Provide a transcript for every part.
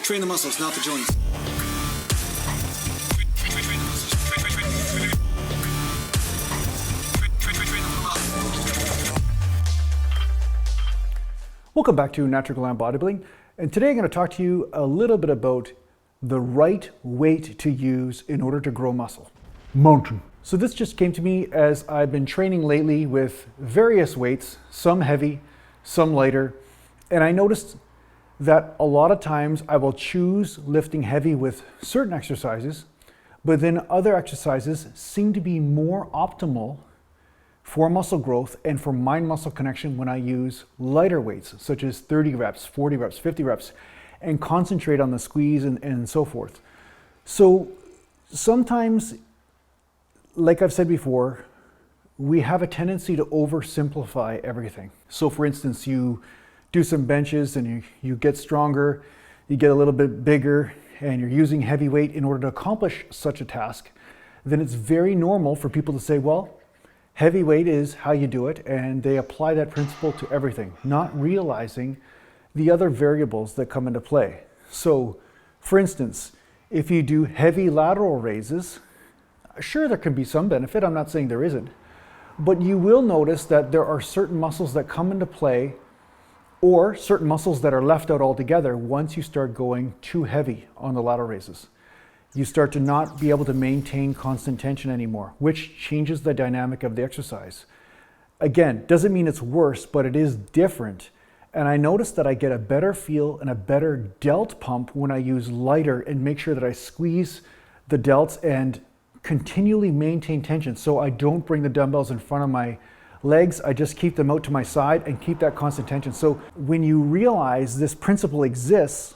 Train the muscles, not the joints. Welcome back to Natural Glam Bodybuilding, and today I'm going to talk to you a little bit about the right weight to use in order to grow muscle. Mountain. So this just came to me as I've been training lately with various weights, some heavy, some lighter, and I noticed that a lot of times I will choose lifting heavy with certain exercises, but then other exercises seem to be more optimal for muscle growth and for mind-muscle connection when I use lighter weights, such as 30 reps, 40 reps, 50 reps, and concentrate on the squeeze and so forth. So sometimes, like I've said before, we have a tendency to oversimplify everything. So for instance, you do some benches and you get stronger, you get a little bit bigger, and you're using heavy weight in order to accomplish such a task, then it's very normal for people to say, well, heavy weight is how you do it, and they apply that principle to everything, not realizing the other variables that come into play. So, for instance, if you do heavy lateral raises, sure, there can be some benefit, I'm not saying there isn't, but you will notice that there are certain muscles that come into play or certain muscles that are left out altogether once you start going too heavy on the lateral raises. You start to not be able to maintain constant tension anymore, which changes the dynamic of the exercise. Again, doesn't mean it's worse, but it is different. And I notice that I get a better feel and a better delt pump when I use lighter and make sure that I squeeze the delts and continually maintain tension. So I don't bring the dumbbells in front of my legs, I just keep them out to my side and keep that constant tension. So when you realize this principle exists,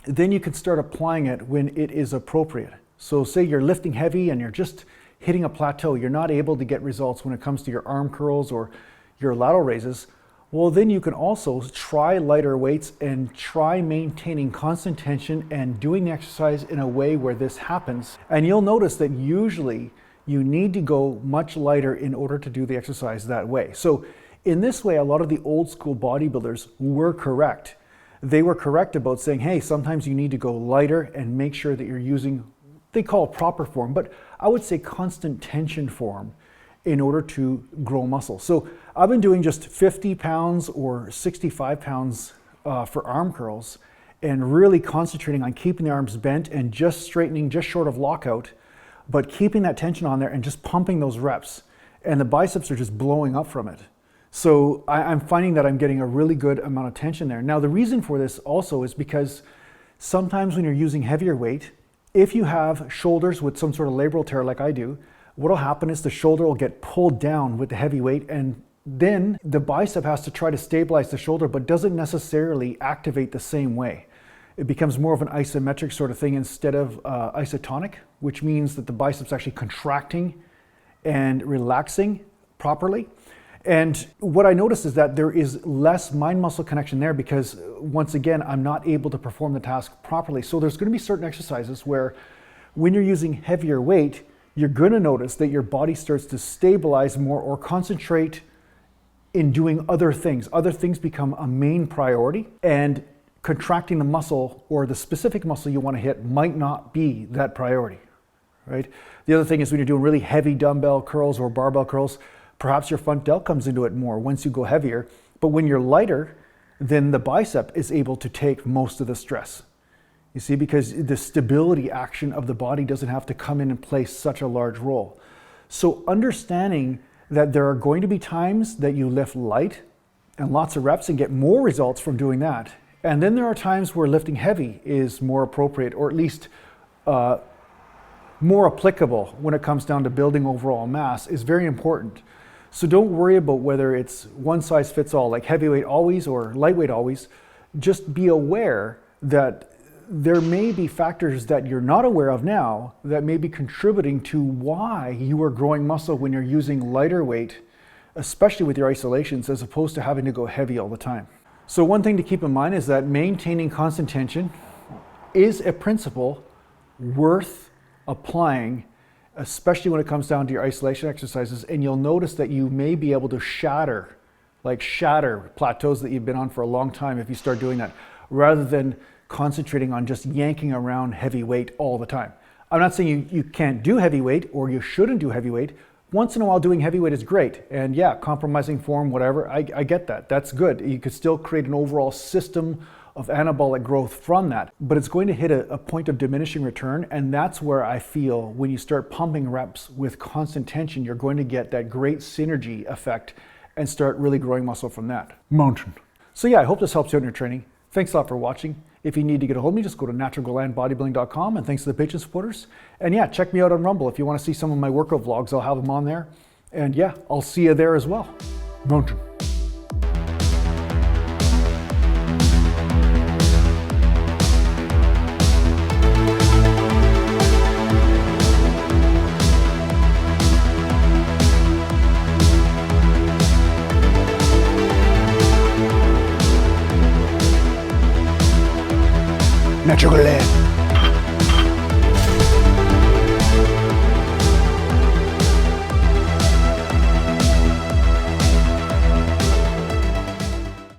then you can start applying it when it is appropriate. So say you're lifting heavy and you're just hitting a plateau, you're not able to get results when it comes to your arm curls or your lateral raises, well then you can also try lighter weights and try maintaining constant tension and doing the exercise in a way where this happens. And you'll notice that usually you need to go much lighter in order to do the exercise that way. So in this way, a lot of the old school bodybuilders were correct. They were correct about saying, hey, sometimes you need to go lighter and make sure that you're using, they call it proper form, but I would say constant tension form in order to grow muscle. So I've been doing just 50 pounds or 65 pounds for arm curls and really concentrating on keeping the arms bent and just straightening just short of lockout, but keeping that tension on there and just pumping those reps. And the biceps are just blowing up from it. So I'm finding that I'm getting a really good amount of tension there. Now the reason for this also is because sometimes when you're using heavier weight, if you have shoulders with some sort of labral tear like I do, what'll happen is the shoulder will get pulled down with the heavy weight, and then the bicep has to try to stabilize the shoulder but doesn't necessarily activate the same way. It becomes more of an isometric sort of thing instead of isotonic, which means that the bicep's actually contracting and relaxing properly. And what I noticed is that there is less mind-muscle connection there because, once again, I'm not able to perform the task properly. So there's going to be certain exercises where when you're using heavier weight, you're going to notice that your body starts to stabilize more or concentrate in doing other things. Other things become a main priority, and contracting the muscle or the specific muscle you want to hit might not be that priority, right? The other thing is when you're doing really heavy dumbbell curls or barbell curls, perhaps your front delt comes into it more once you go heavier, but when you're lighter, then the bicep is able to take most of the stress. You see, because the stability action of the body doesn't have to come in and play such a large role. So understanding that there are going to be times that you lift light and lots of reps and get more results from doing that. And then there are times where lifting heavy is more appropriate, or at least more applicable when it comes down to building overall mass, is very important. So don't worry about whether it's one size fits all, like heavyweight always or lightweight always. Just be aware that there may be factors that you're not aware of now that may be contributing to why you are growing muscle when you're using lighter weight, especially with your isolations, as opposed to having to go heavy all the time. So one thing to keep in mind is that maintaining constant tension is a principle worth applying, especially when it comes down to your isolation exercises. And you'll notice that you may be able to shatter plateaus that you've been on for a long time if you start doing that, rather than concentrating on just yanking around heavy weight all the time. I'm not saying you can't do heavy weight or you shouldn't do heavy weight. Once in a while doing heavy weight is great. And yeah, compromising form, whatever, I get that. That's good. You could still create an overall system of anabolic growth from that, but it's going to hit a point of diminishing return. And that's where I feel when you start pumping reps with constant tension, you're going to get that great synergy effect and start really growing muscle from that. Mountain. So yeah, I hope this helps you out in your training. Thanks a lot for watching. If you need to get a hold of me, just go to naturalglandbodybuilding.com, and thanks to the Patreon supporters. And yeah, check me out on Rumble. If you want to see some of my workout vlogs, I'll have them on there. And yeah, I'll see you there as well. Mountain. Natural gland.